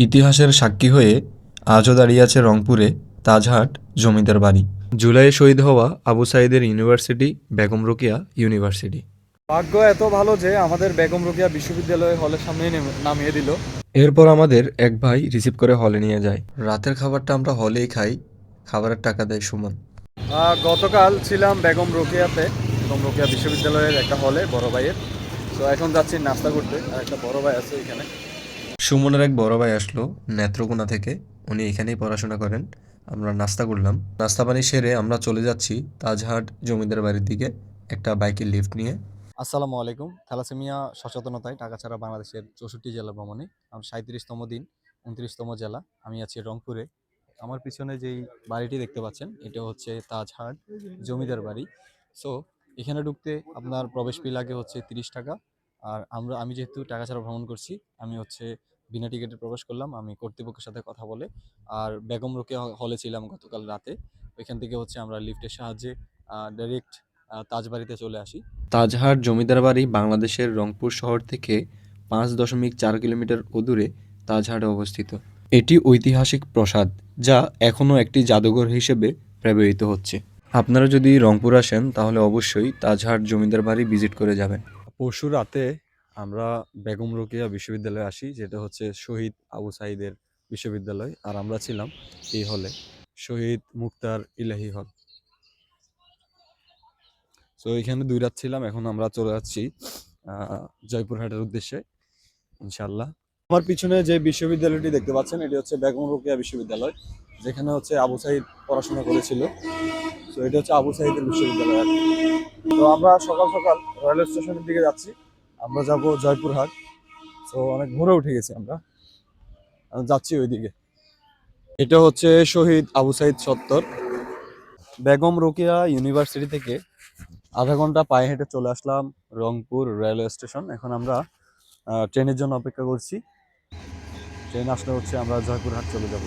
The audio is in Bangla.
ইতিহাসের সাক্ষী হয়ে আজও দাঁড়িয়ে আছে রংপুরে তাজহাট জমিদার বাড়ি। জুলাইয়ে শহীদ হওয়া আবু সাঈদের ইউনিভার্সিটি বেগম রোকেয়া ইউনিভার্সিটি। ভাগ্য এত ভালো যে আমাদের বেগম রোকেয়া বিশ্ববিদ্যালয় হলের সামনেই নামিয়ে দিল। এরপর আমাদের এক ভাই রিসিভ করে হলে নিয়ে যায়। রাতের খাবারটা আমরা হলেই খাই, খাবারের টাকা দেয় সুমন। গতকাল ছিলাম বেগম রোকেয়াতে, বেগম রোকেয়া বিশ্ববিদ্যালয়ের একটা হলে বড় ভাইয়ের। তো এখন যাচ্ছি নাস্তা করতে, আর একটা বড় ভাই আছে এখানে। সুমনের এক বড় ভাই আসলো নেত্রকোনা থেকে, উনি এখানেই পড়াশোনা করেন। আমরা নাস্তা করলাম, নাস্তা পানি সেরে আমরা চলে যাচ্ছি তাজহাট জমিদার বাড়ির দিকে একটা বাইকের লিফট নিয়ে। আসসালামু আলাইকুম। থ্যালাসেমিয়া সচেতনতায় টাকা ছাড়া বাংলাদেশের 64 জেলা ভ্রমণে আমার 37তম দিন, 29তম জেলা। আমি আছি রংপুরে। আমার পিছনে যেই বাড়িটি দেখতে পাচ্ছেন এটা হচ্ছে তাজহাট জমিদার বাড়ি। সো এখানে ঢুকতে আপনার প্রবেশ ফি লাগে হচ্ছে 30 টাকা। আর আমি যেহেতু টাকা ছাড়া ভ্রমণ করছি, আমি হচ্ছে বিনা টিকিটে প্রবেশ করলাম। আমি কর্তৃপক্ষের সাথে কথা বলে, আর বেগম রোকেয়া হলে ছিলাম গতকাল রাতে। ওইখান থেকে হচ্ছে আমরা লিফটের সাহায্যে ডাইরেক্ট তাজবাড়িতে চলে আসি। তাজহাট জমিদার বাড়ি বাংলাদেশের রংপুর শহর থেকে 5.4 কিলোমিটার দূরে তাজহাটে অবস্থিত। এটি ঐতিহাসিক প্রাসাদ, যা এখনও একটি জাদুঘর হিসেবে ব্যবহৃত হচ্ছে। আপনারা যদি রংপুর আসেন তাহলে অবশ্যই তাজহাট জমিদার বাড়ি ভিজিট করে যাবেন। পরশু রাতে আমরা বেগম রোকেয়া বিশ্ববিদ্যালয়ে আসি, যেটা হচ্ছে শহীদ আবু সাঈদের বিশ্ববিদ্যালয়। আর আমরা ছিলাম এই হলে, শহীদ মুক্তার ইলাহি হল। তো এখানে 2 রাত ছিলাম। এখন আমরা চলে যাচ্ছি জয়পুরহাটের উদ্দেশ্যে ইনশাল্লাহ। আমার পিছনে যে বিশ্ববিদ্যালয়টি দেখতে পাচ্ছেন এটি হচ্ছে বেগম রোকেয়া বিশ্ববিদ্যালয়, যেখানে হচ্ছে আবু সাঈদ পড়াশোনা করেছিল। তো এটা হচ্ছে আবু সাঈদের বিশ্ববিদ্যালয় আর কি। তো আমরা সকাল সকাল রেল স্টেশনের দিকে যাচ্ছি। আমরা যাব জয়পুরহাট। তো অনেক ভোরে উঠে গেছি আমরা, যাচ্ছি ওইদিকে। এটা হচ্ছে শহীদ আবু সাঈদ চত্বর। বেগম রোকেয়া ইউনিভার্সিটি থেকে আধা ঘন্টা পায়ে হেঁটে চলে আসলাম রংপুর রেলওয়ে স্টেশন। এখন আমরা ট্রেনের জন্য অপেক্ষা করছি। ট্রেন আসলে হচ্ছে আমরা জয়পুরহাট চলে যাব।